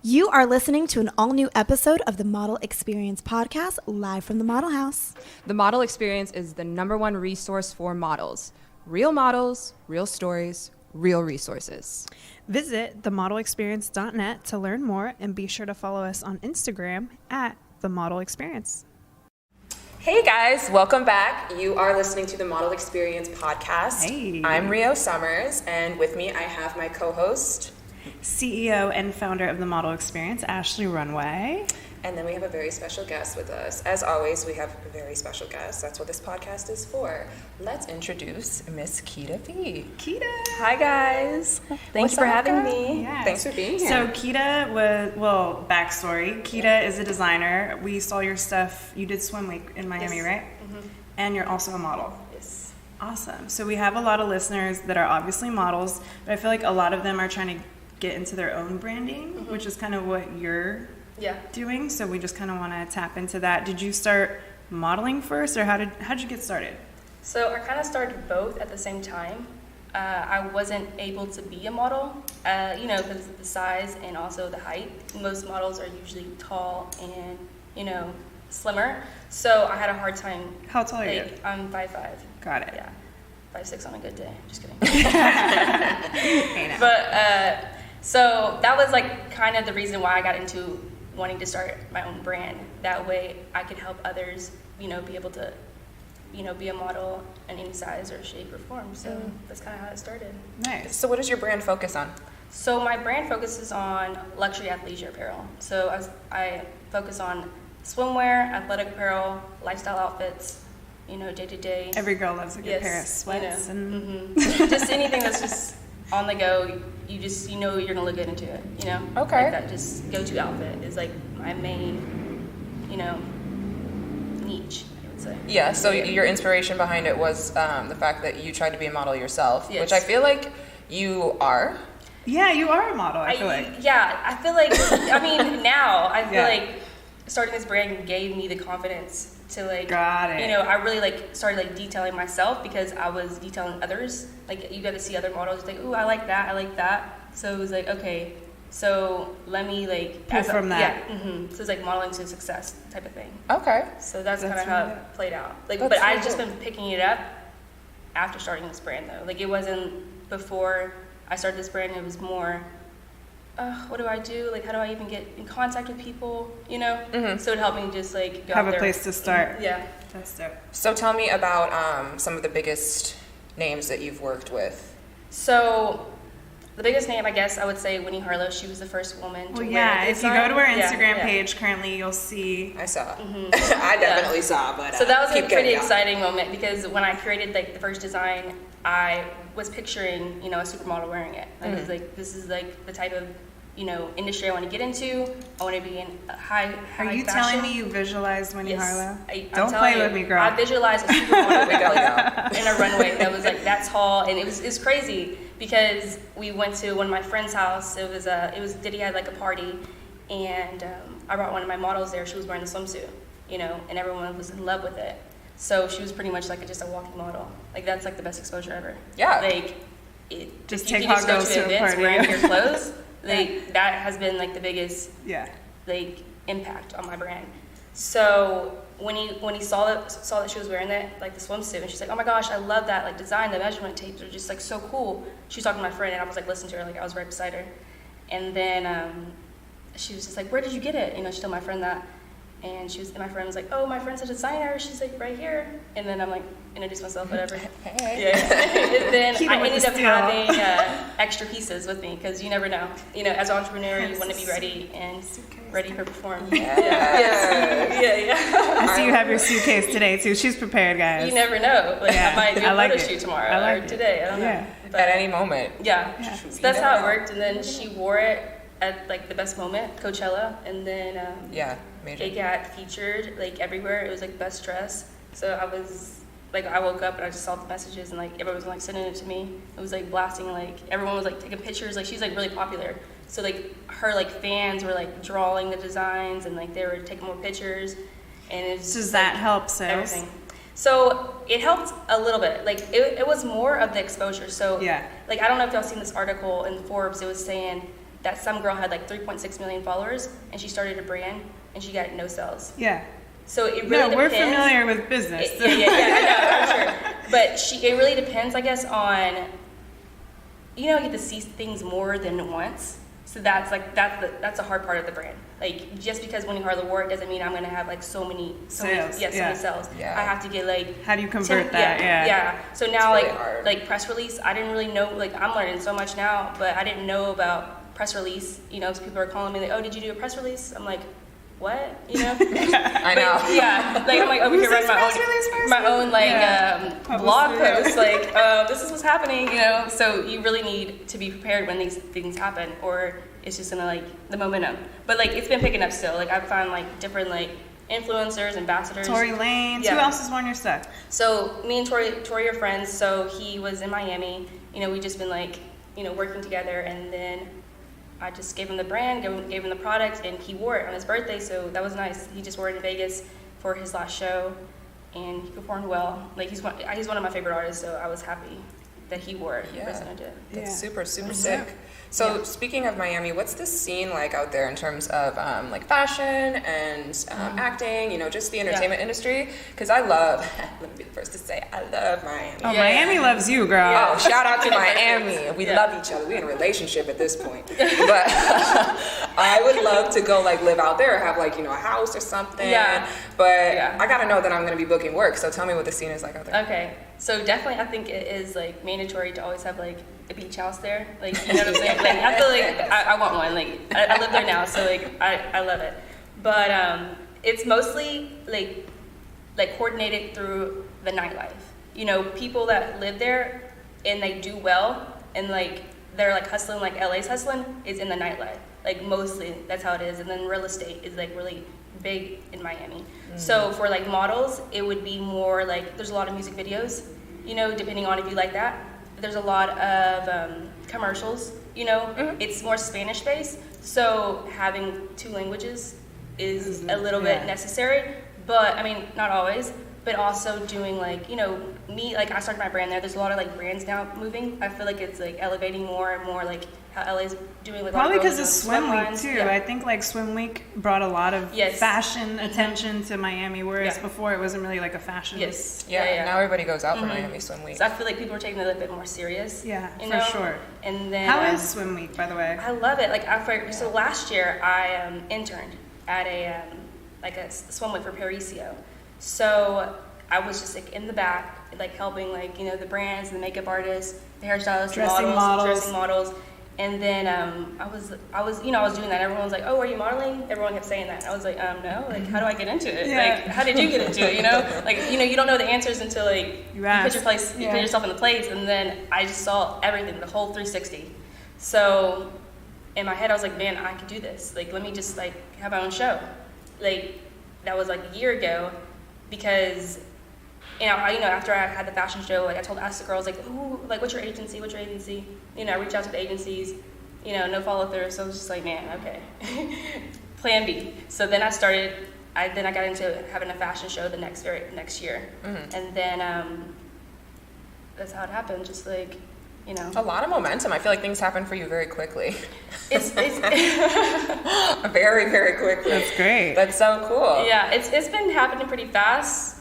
You are listening to an all-new episode of the Model Experience podcast, live from the Model House. The Model Experience is the #1 resource for models. Real models, real stories, real resources. Visit themodelexperience.net to learn more, and be sure to follow us on Instagram at The Model Experience. Hey guys, welcome back. You are listening to the Model Experience podcast. Hey. I'm Rio Summers, and with me I have my co-host, CEO and founder of The Model Experience, Ashley Runway. and then we have a very special guest with us. As always, we have very special guests. That's what this podcast is for. Let's introduce Miss Keeta V. Keeta. Hi guys. Thanks for having me. Yes. Thanks for being here. So Keeta was, backstory. Keeta is a designer. We saw your stuff. You did Swim Week in Miami, Yes. right? Mm-hmm. And you're also a model. Yes. Awesome. So we have a lot of listeners that are obviously models, but I feel like a lot of them are trying to get into their own branding, which is kind of what you're doing. So we just kind of want to tap into that. Did you start modeling first, or how did you get started? So I kind of started both at the same time. I wasn't able to be a model, because of the size and also the height. Most models are usually tall and, slimmer. So I had a hard time. How tall are you? I'm 5'5". Got it. Yeah, 5'6" on a good day. Just kidding. Hey, now. But so that was like kind of the reason why I got into wanting to start my own brand. That way I could help others, be able to, be a model in any size or shape or form. So that's kind of how it started. Nice. So what does your brand focus on? So my brand focuses on luxury athleisure apparel. So I focus on swimwear, athletic apparel, lifestyle outfits, day to day. Every girl loves a good Yes, pair of sweats and just anything that's just on the go. You just you're gonna look good into it. Okay. Like that just go-to outfit is like my main, niche, I would say. Yeah, so your inspiration behind it was the fact that you tried to be a model yourself, Yes. which I feel like you are. yeah, you are a model. I feel like. Yeah, I feel like. Now I feel Yeah. like starting this brand gave me the confidence to Got it. I really started detailing myself because I was detailing others. Like you got to see other models, like, ooh, I like that. So it was like, okay, so let me Pull from that. Yeah. So it's like modeling to success type of thing. Okay. So that's kind of That's how really it played out. That's But I've so just cool. been picking it up after starting this brand though. It wasn't before I started this brand. It was more, what do I do? How do I even get in contact with people? So it helped me just go Have out a there. place to start. Yeah. That's dope. So tell me about some of the biggest names that you've worked with. So the biggest name, I guess, I would say Winnie Harlow. She was the first woman to Well, wear yeah. the If you go to our design. Instagram Yeah. page, currently you'll see. I saw. I definitely saw, but So that was a keep pretty getting out. exciting moment because when I created the first design, I was picturing a supermodel wearing it. It's this is the type of industry I want to get into. I want to be in a high Are you fashion. telling me you visualized Winnie Yes. Harlow? I'm Don't telling play with you, me, girl. I visualized a supermodel in a runway that was that tall, and it's crazy because we went to one of my friend's house. It was Diddy had a party, and I brought one of my models there. She was wearing the swimsuit, and everyone was in love with it. So she was pretty much just a walking model. That's the best exposure ever. Yeah. Just if you take can hot go girls to to a events party. wearing your clothes. That has been the biggest Yeah. impact on my brand. So when he saw that she was wearing that the swimsuit, and she's like, oh my gosh, I love that design. The measurement tapes are just so cool. She was talking to my friend, and I was listening to her, I was right beside her, and then she was just like, where did you get it? She told my friend that, and my friend was like, oh, my friend's a designer. She's right here, and then I'm introduce myself, whatever. Hey. Yeah. And then Keep I it with ended the up steel. having extra pieces with me because you never know. As an entrepreneur, you want to be ready and ready for perform. Yeah. Yeah. I see you have your suitcase today too. She's prepared, guys. You never know. Yeah, I might do I a like photo it. shoot tomorrow I like or it. today. I don't Yeah. know. But, At any moment. yeah. So that's You how never it know. worked. And then she wore it at the best moment, Coachella, and then Yeah, major. it got featured everywhere. It was best dress. So I was I woke up and I just saw the messages and everyone was sending it to me. It was blasting, everyone was taking pictures. She's really popular. So her fans were drawing the designs and they were taking more pictures. And it's Does that help sales? everything. So it helped a little bit. It was more of the exposure. So Yeah. I don't know if y'all seen this article in Forbes. It was saying that some girl had like 3.6 million followers, and she started a brand, and she got no sales. Yeah. So it really depends. We're familiar with business. I know, for sure. But it really depends, I guess, on, you get to see things more than once. So that's a hard part of the brand. Like, just because Winnie Harlow wore it doesn't mean I'm gonna have like so many sales. So many sales. Yeah. I have to get like. How do you convert that? Yeah. So now it's really hard. like press release, I didn't really know. Like, I'm learning so much now, but I didn't know about press release. So people are calling me like, oh, did you do a press release? I'm like, what? I know. Yeah, like I'm like over here writing my own blog post, like this is what's happening, So you really need to be prepared when these things happen, or it's just gonna like the momentum. But like it's been picking up still. Like I've found like different like influencers, ambassadors. Tory Lanez. Yeah. Who else has worn your stuff? So me and Tory are friends. So he was in Miami. We just been like working together, and then I just gave him the brand, gave him the product, and he wore it on his birthday, so that was nice. He just wore it in Vegas for his last show, and he performed well. Like he's one of my favorite artists, so I was happy that he wore it, represented it. That's super sick. So speaking of Miami, what's the scene like out there in terms of like fashion and acting, just the entertainment industry? Because I love, let me be the first to say, I love Miami. Oh, Miami loves you, girl. Oh, shout out to Miami. We love each other. We're in a relationship at this point. But I would love to go like live out there or have like, a house or something. Yeah. But I got to know that I'm going to be booking work. So tell me what the scene is like out there. Okay. So definitely I think it is like mandatory to always have like a beach house there. Like, you know what I'm saying? Like I feel like I want one. Like I live there now, so like I love it. But it's mostly like coordinated through the nightlife. People that live there and they do well and like they're like hustling, like LA's hustling is in the nightlife. Like mostly that's how it is. And then real estate is like really big in Miami. So for like models, it would be more like there's a lot of music videos, depending on if you like that. There's a lot of commercials, It's more Spanish based, so having 2 languages is a little bit necessary, but I mean not always. But also doing like me, like I started my brand there. There's a lot of like brands now moving. I feel like it's like elevating more and more like how LA's doing with probably because of Swim Week too. I think like Swim Week brought a lot of fashion attention to Miami, whereas before it wasn't really like a fashion. Now everybody goes out for Miami Swim Week. So I feel like people are taking it a little bit more serious. Yeah, for sure. And then how is Swim Week, by the way? I love it. Like so last year I interned at a Swim Week for Parisio. So I was just like in the back, like helping like the brands, the makeup artists, the hairstylists, dressing models. And then I was doing that. Everyone was like, "Oh, are you modeling?" Everyone kept saying that. I was like, "No. Like, how do I get into it? Like, how did you get into it? Like, you don't know the answers until like you put yourself in the place." And then I just saw everything, the whole 360. So in my head, I was like, "Man, I could do this. Like, let me just like have my own show." Like that was like a year ago, because after I had the fashion show, like I asked the girls like, "Ooh, like what's your agency? What's your agency?" I reached out to the agencies, no follow through. So I was just like, man, okay, plan B. So then I got into having a fashion show the next year, and then that's how it happened. Just like, a lot of momentum. I feel like things happen for you very quickly. It's very, very quickly. That's great. That's so cool. Yeah, it's been happening pretty fast.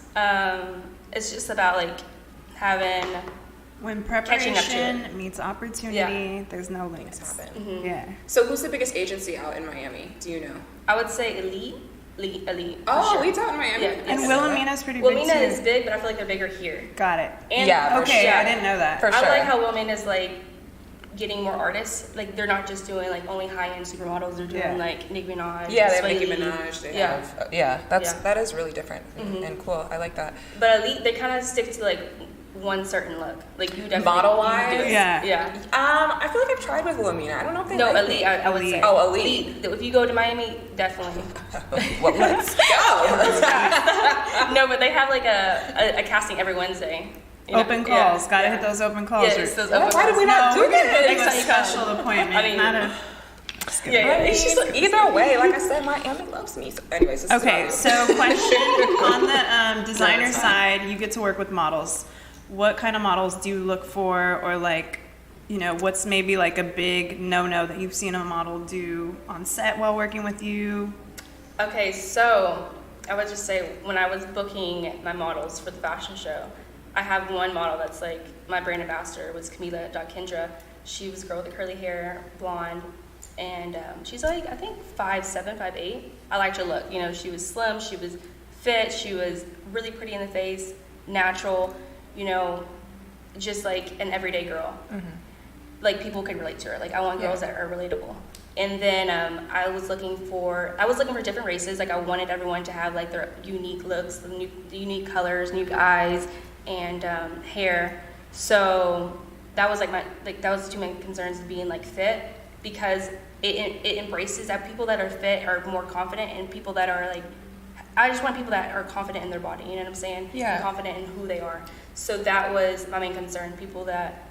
It's just about like having when preparation meets opportunity, there's no limits. Happen. Yeah. So who's the biggest agency out in Miami? Do you know? I would say Elite. Oh, Elite's out in Miami. Yeah. And Wilhelmina's pretty big too. Wilhelmina is big, but I feel like they're bigger here. Got it. And okay, I didn't know that. For sure. I like how Wilhelmina's like getting more artists. Like they're not just doing like only high-end supermodels. They're doing like Nicki Minaj. Yeah, they have Nicki Minaj. They have. That is really different and cool. I like that. But Elite, they kind of stick to like one certain look. Like you definitely model-wise. Yeah. I feel like I've tried with Wilhelmina. I don't know if they like Elite. I would say. Oh, Elite. If you go to Miami, definitely. Well, let's go. No, but they have like a casting every Wednesday. Open calls. Gotta hit those open calls. Yes, those open Why did we not do that? Next time you special appointment. I mean, not a. It's just either way. Like I said, Miami loves me. So anyways, this is so question on the designer side, you get to work with models. What kind of models do you look for, or like what's maybe like a big no-no that you've seen a model do on set while working with you? Okay, so I would just say when I was booking my models for the fashion show, I have one model that's like my brand ambassador was Camila.Kendra. She was a girl with the curly hair, blonde, and she's like, I think 5'7", 5'8". I liked her look. She was slim, she was fit, she was really pretty in the face, natural, just like an everyday girl. Mm-hmm. Like people could relate to her. Like I want girls that are relatable. And then I was looking for different races. Like I wanted everyone to have like their unique looks, the unique colors, new eyes, and hair. So that was that was two main concerns of being like fit, because it embraces that people that are fit are more confident, and people that are like, I just want people that are confident in their body. You know what I'm saying? Yeah. And confident in who they are. So that was my main concern. People that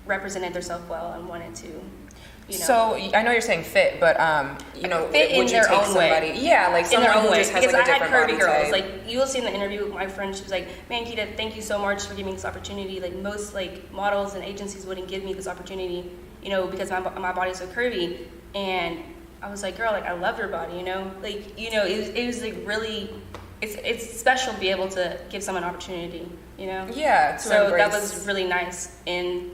represented themselves well and wanted to. So I know you're saying fit, but fit in would you their take own somebody? way. Yeah, like in their someone own who way. just has Because like a I had different curvy body girls. type. Like you'll see in the interview with my friend, she was like, "Man, Keeta, thank you so much for giving me this opportunity. Like most like models and agencies wouldn't give me this opportunity, because my body's so curvy." And I was like, "Girl, like I love your body, Like it was like really, it's special to be able to give someone an opportunity, Yeah. So embrace. that was really nice, and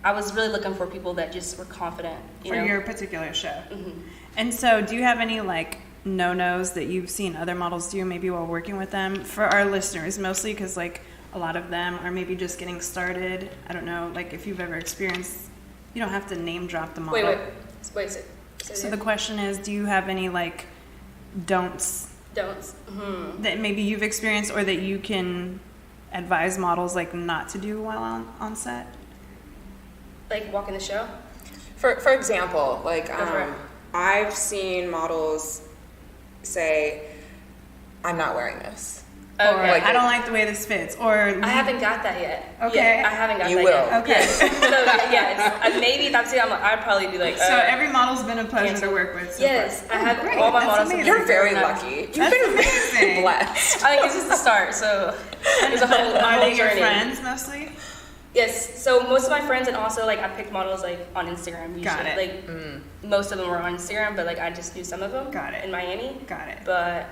I was really looking for people that just were confident. For your particular show. Mm-hmm. And so do you have any like no-nos that you've seen other models do maybe while working with them? For our listeners mostly, because like a lot of them are maybe just getting started. I don't know, like if you've ever experienced, you don't have to name drop the model. Wait. So the question is, do you have any like don'ts Mm-hmm. that maybe you've experienced or that you can advise models like not to do while on set? Like walking the show? For example, like I've seen models say, "I'm not wearing this." Okay. Or like, I don't like the way this fits. Or I haven't got that yet. Okay. Yeah, I haven't got you that will. yet. Okay. Yes. So maybe that's it. I'd probably be like. So every model's been a pleasure to work with. So yes, far. I have Great. all my That's models. amazing. You're very lucky. You've been amazing. blessed. I think this is the start. So it's a whole Are they your journey. friends mostly? Yes. So most of my friends, and also like I picked models like on Instagram. Usually. Got it. Like most of them were on Instagram, but like I just knew some of them. Got it. In Miami. Got it. But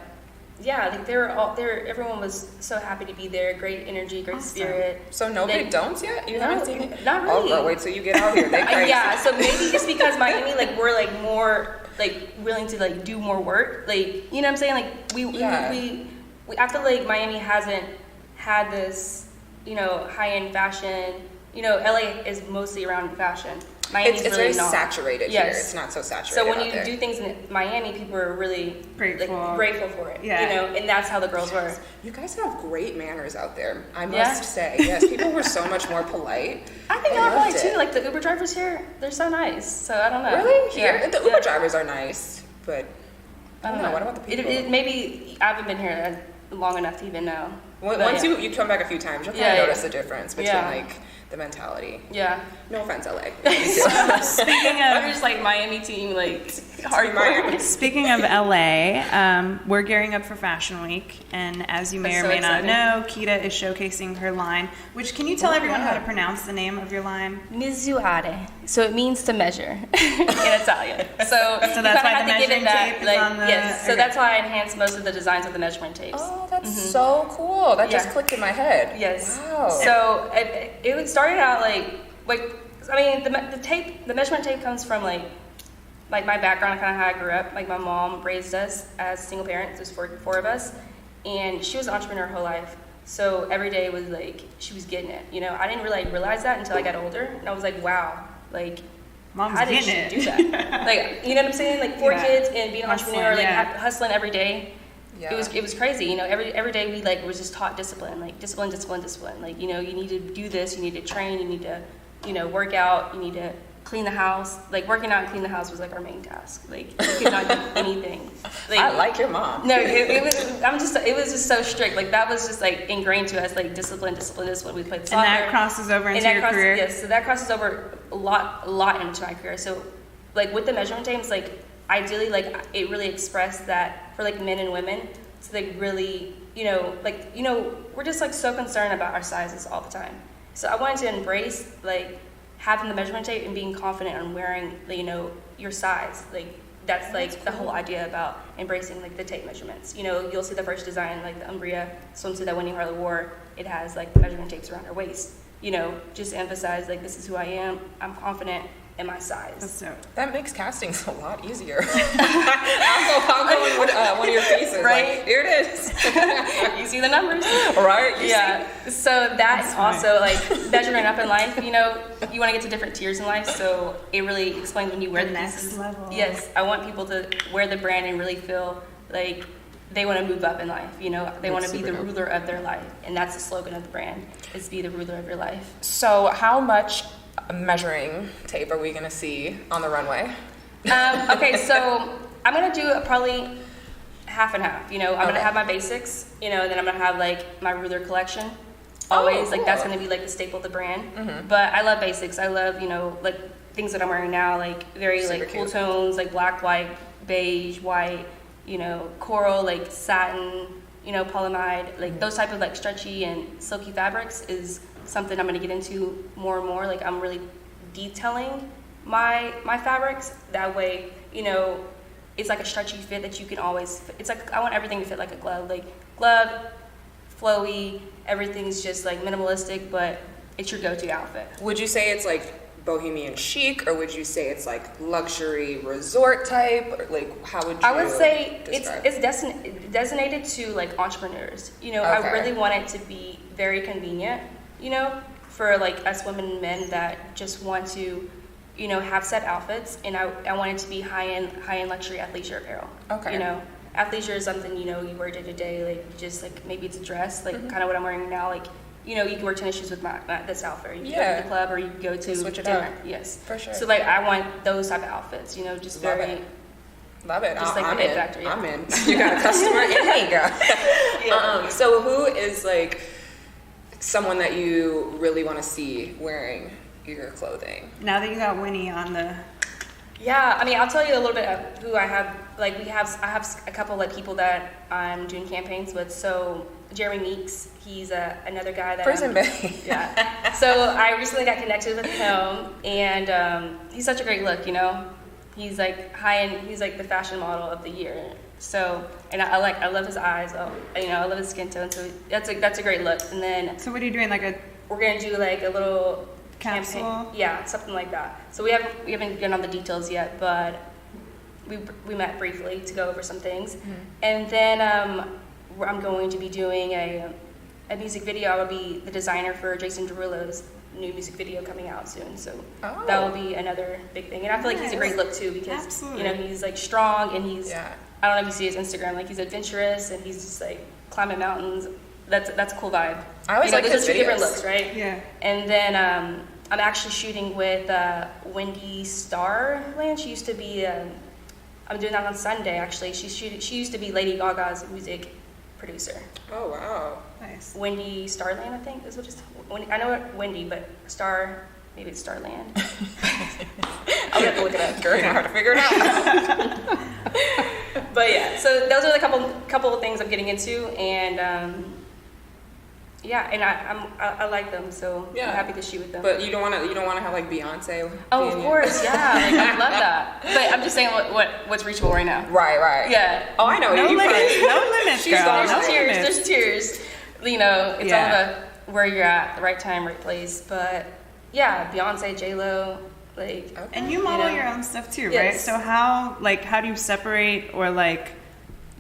yeah, like they were all there. Everyone was so happy to be there. Great energy, great spirit. So no big don'ts yet? You haven't seen it? Not really. Oh, girl, wait till you get out here. They crazy. Yeah, so maybe just because Miami, like we're like more like willing to like do more work. Like you know what I'm saying? Like we I feel like Miami hasn't had this, high-end fashion. LA is mostly around fashion. Miami's It's really very not. saturated Yes. here. It's not so saturated. So when out you there. do things in Miami, people are really grateful for it. Yeah. And that's how the girls were. You guys have great manners out there, I must Yeah. say. Yes, people were so much more polite. I think I y'all loved probably too. it. Like the Uber drivers here, they're so nice. So I don't know. Really? Here? Yeah. The Uber drivers are nice, but I don't know. What about the people? Maybe I haven't been here long enough to even know. Once you come back a few times, you'll kind of notice the difference between like the mentality. Yeah. No offense, LA. Speaking of I'm just like Miami team, like hardcore. Speaking of LA, we're gearing up for Fashion Week, and as you may That's or so may not exciting. know, Keeta is showcasing her line. Which can you tell everyone how to pronounce the name of your line? Misurare. So it means to measure in Italian. So that's you why kinda the have to give measuring it that, tape is like, on the- yes. So okay. that's why I enhanced most of the designs with the measurement tapes. Oh, that's so cool. That just Yeah. clicked in my head. Yes. Wow. So it started out like I mean the measurement tape comes from like my background, kind of how I grew up. Like my mom raised us as single parents. There's four of us, and she was an entrepreneur her whole life. So every day was like she was getting it. I didn't really realize that until I got older, and I was like, wow, like. Mom's How did getting she it. do that? Like, you know what I'm saying? Like 4 kids and being an entrepreneur, like hustling every day. Yeah. It was crazy. Every day we like was just taught discipline, like discipline. Like, you need to do this, you need to train, you need to, work out, you need to clean the house. Like working out and cleaning the house was like our main task. Like you could not do anything. Like, I like your mom. No, it was just so strict. Like that was just like ingrained to us, like discipline. We played soccer. And that crosses over into your career? Yes, so that crosses over a lot into my career. So like with the measurement tapes, like ideally like it really expressed that for like men and women to like really, we're just like so concerned about our sizes all the time. So I wanted to embrace like having the measurement tape and being confident on wearing, you know, your size. Like, that's like the whole idea about embracing like the tape measurements. You know, you'll see the first design, like the Umbria swimsuit that Winnie Harlow wore. It has like the measurement tapes around her waist. You know, just to emphasize like this is who I am. I'm confident in my size. That makes casting a lot easier. I'm going with one of your faces. Right? Like, here it is. You see the numbers? Right? Yeah. So that's also like measuring up in life. You know, you want to get to different tiers in life. So it really explains when you wear the next pieces. level. Yes. I want people to wear the brand and really feel like they want to move up in life. You know, they want to be the ruler of their life. And that's the slogan of the brand, is be the ruler of your life. So how much measuring tape are we going to see on the runway? Okay, so I'm going to do probably half and half. You know, I'm going to have my basics, you know, and then I'm going to have like my ruler collection. Always, like that's going to be like the staple of the brand. Mm-hmm. But I love basics. I love, you know, like things that I'm wearing now, like very super like cool cute tones, like black, white, beige, white, you know, coral, like satin, you know, polyamide, like those type of like stretchy and silky fabrics is something I'm going to get into more and more. Like I'm really detailing my fabrics. That way, you know, it's like a stretchy fit that you can always fit. It's like I want everything to fit like a glove. Like glove, flowy, everything's just like minimalistic, but it's your go-to outfit. Would you say it's like bohemian chic, or would you say it's like luxury resort type, or like how would you I would say describe? it's designated to like entrepreneurs. You know, Okay. I really want it to be very convenient, you know, for like us women and men that just want to, you know, have set outfits, and I want it to be high-end luxury athleisure apparel. Okay. You know, athleisure is something, you know, you wear day to day, like just like maybe it's a dress, like kind of what I'm wearing now, like, you know, you can wear tennis shoes with this outfit. Or you can go to the club, or you can go to switch it dinner. up. Yes, for sure. So like, I want those type of outfits. You know, just Love very. it. Love it. Just like I'm the in. It Factor. Yeah. I'm in. You got a customer and me, girl. Yeah. So who is like someone that you really want to see wearing your clothing? Now that you got Winnie on the... Yeah, I mean, I'll tell you a little bit of who I have. Like, I have a couple of people that I'm doing campaigns with. So Jeremy Meeks, he's another guy that Prison Bay. Yeah. So I recently got connected with him, and he's such a great look. You know, he's like high end. He's like the fashion model of the year. So, and I love his eyes. You know, I love his skin tone. So that's a great look. And then So what are you doing? Like we're gonna do like a little capsule? campaign. Yeah, something like that. So we haven't gotten on the details yet, but we met briefly to go over some things. Mm-hmm. And then I'm going to be doing a music video. I will be the designer for Jason Derulo's new music video coming out soon. So that will be another big thing. And I feel like he's a great look too, because you know, he's like strong, and he's I don't know if you see his Instagram, like he's adventurous, and he's just like climbing mountains. That's a cool vibe. I always like those his are two videos. different looks, right? Yeah. And then I'm actually shooting with Wendy Starland. She used to be. I'm doing that on Sunday actually. She used to be Lady Gaga's music producer. Oh wow. Nice. Wendy Starland, I think is what it's. I know it Wendy, but maybe it's Starland. I'll have to look it up. Girl, hard to figure it out. But yeah, so those are the couple of things I'm getting into, and yeah, and I like them, so I'm happy to shoot with them. But you don't want to have like Beyonce. Oh, of course, yeah, like, I love that. But I'm just saying what's reachable right now. Right. Yeah. Oh, I know. No you limits. probably, No limits, She's girl. gone. No limits. There's tiers. You know, it's all about where you're at, the right time, right place. But yeah, Beyonce, J-Lo, like. And you model your own stuff too, right? So how do you separate, or like,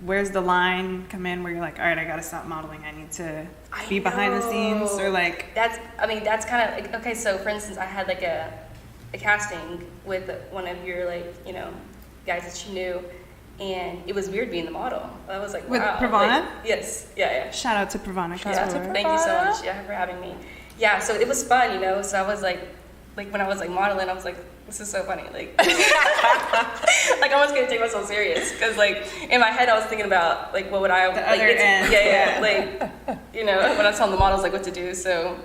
where's the line come in where you're like, all right, I gotta stop modeling, I need to be behind the scenes, or like? That's kind of like, okay. So for instance, I had like a casting with one of your like, you know, guys that you knew, and it was weird being the model. I was like, with wow. Pravana? Like, yes, yeah. Shout out to Pravana. Thank you so much, for having me. Yeah, so it was fun, you know. So I was like when I was like modeling, I was like, this is so funny, like, like I was gonna take myself serious, because like in my head I was thinking about like what would I the other end. Yeah, like, you know, when I was telling the models like what to do. So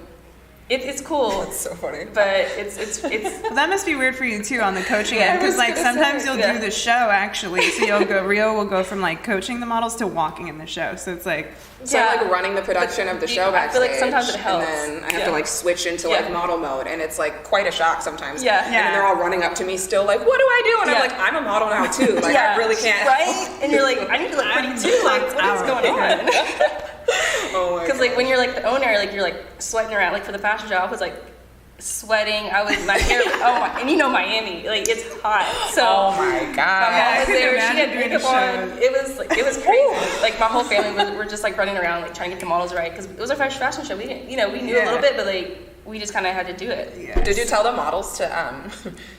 It's cool. That's so funny. But it's Well, that must be weird for you too on the coaching end, because like sometimes you'll do the show actually. So Rio will go from like coaching the models to walking in the show. So it's like like running the production of the show backstage. I feel like sometimes it helps. And then I have to like switch into like model mode, and it's like quite a shock sometimes. Yeah. And then they're all running up to me still like, what do I do? And I'm like, I'm a model now too. Like I really can't. Right? And you're like, I need to look pretty too. Like what is going on? Oh my Because like when you're like the owner, like you're like sweating around. Like for the fashion show, I was like sweating. I was my hair. And you know Miami, like it's hot. So oh my god. My mom was there. She had makeup on. It was crazy. Like my whole family were just like running around like trying to get the models right because it was our first fashion show. We didn't, we knew a little bit, but like we just kind of had to do it. Yes. Did you tell the models to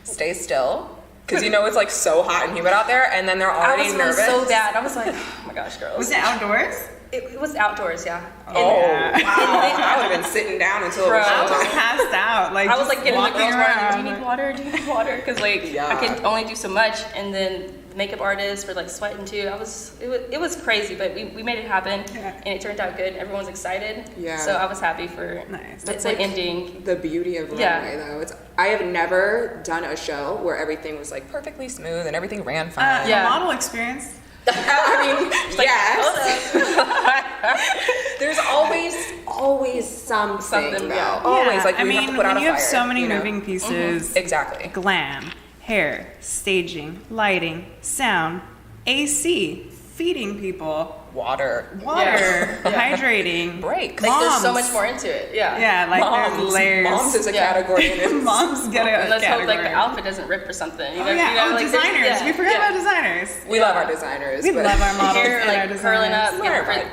stay still? Because it's like so hot and humid out there, and then they're already nervous. I was so bad. I was like, oh my gosh, girls. Was it outdoors? It was outdoors, yeah. Wow. I would have been sitting down until it was I was passed out. Like I was like getting the girls around. do you need water? Do you need water? Because like I could only do so much, and then the makeup artists were like sweating too. It was crazy, but we made it happen, and it turned out good. Everyone was excited. Yeah. So I was happy for That's the like ending. The beauty of runway though. I have never done a show where everything was like perfectly smooth and everything ran fine. The model experience. I mean, yes. There's always something though. Always like we have to put out a fire. When you have so many moving pieces, exactly. Glam, hair, staging, lighting, sound, AC, feeding people, water, hydrating, break. Like there's so much more into it. Yeah. Like there's layers. Moms is a category. Moms get a let's category. hope like the outfit doesn't rip or something. Like designers. We forgot about designers. We love our designers. We love our models hair, and like our designers. curling up.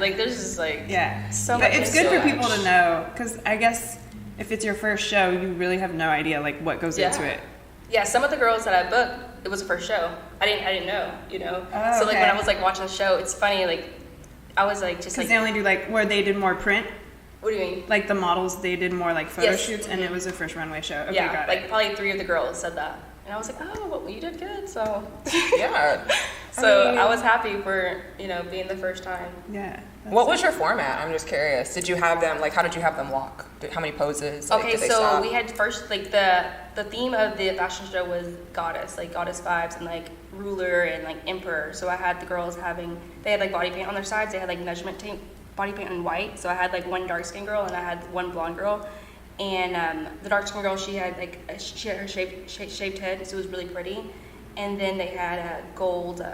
Like there's just like so much. But it's good for people to know, because I guess if it's your first show, you really have no idea like what goes into it. Yeah, some of the girls that I booked, it was the first show. I didn't know, So like when I was like watching the show, it's funny, like I was like just like, because they only do like where they did more print. What do you mean? Like the models, they did more like photo shoots, and it was their first runway show. Okay, got it. Like probably 3 of the girls said that, and I was like, oh, well, you did good. So I was happy for being the first time. Yeah. What was your format? I'm just curious. Did you have them how did you have them walk? How many poses? Okay, did they so stop? we had first like the theme of the fashion show was goddess vibes and like ruler and like emperor. So I had the girls they had like body paint on their sides. They had like measurement tape body paint in white. So I had like one dark skin girl and I had one blonde girl. And the dark skin girl, she had her shaved head, so it was really pretty. And then they had gold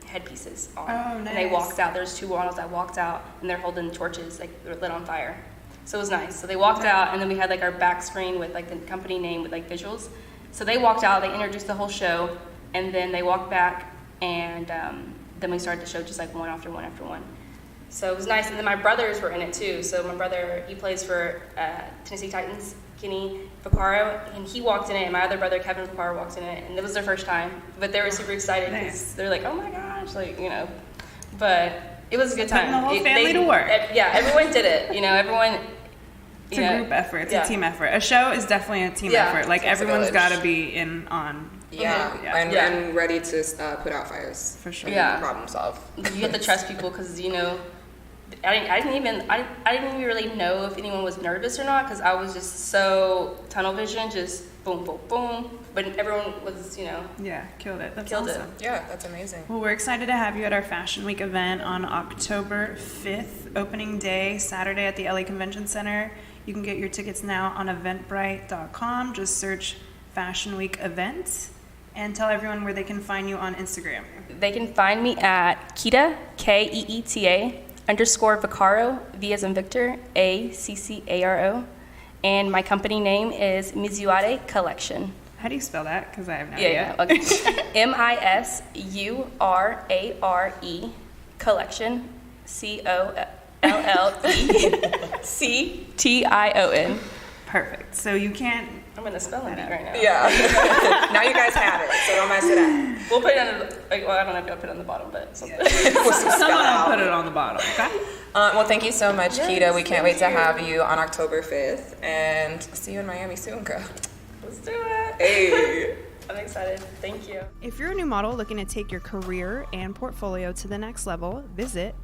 headpieces on. Oh, nice. And they walked out. There's 2 models that walked out, and they're holding torches, like they're lit on fire. So it was nice. So they walked out, and then we had like our back screen with like the company name with like visuals. So they walked out, they introduced the whole show, and then they walked back, and then we started the show just like one after one after one. So it was nice. And then my brothers were in it too. So my brother, he plays for Tennessee Titans, Keeta Vaccaro, and he walked in it, and my other brother, Kevin Vaccaro, walked in it, and it was their first time. But they were super excited because they're like, oh my gosh, like, But it was a good time. Putting the whole family to work. Everyone did it. Everyone. It's a group effort. It's a team effort. A show is definitely a team effort. Like everyone's got to be in on. And ready to put out fires. For sure. Problem solve. You have to trust people because I didn't even really know if anyone was nervous or not because I was just so tunnel vision, just boom, boom, boom. But everyone was, Yeah, killed it. That's killed awesome. it. Yeah, that's amazing. Well, we're excited to have you at our Fashion Week event on October 5th, opening day, Saturday at the LA Convention Center. You can get your tickets now on eventbrite.com. Just search Fashion Week event and tell everyone where they can find you on Instagram. They can find me at Keeta, Keeta _Vaccaro, V as in Victor, ACCARO, and my company name is Mizuare Collection. How do you spell that? Because I have no idea. Okay. MISURARE Collection, COLLECTION. Perfect. So you can't. I'm in the spelling bee right now. Yeah. Now you guys have it, so don't mess it up. We'll put it on I don't know if you'll put it on the bottom, but something. Someone will put it on the bottom, okay? Well, thank you so much, Keeta. We can't wait to have you on October 5th, and see you in Miami soon, girl. Let's do it. Hey. I'm excited. Thank you. If you're a new model looking to take your career and portfolio to the next level, visit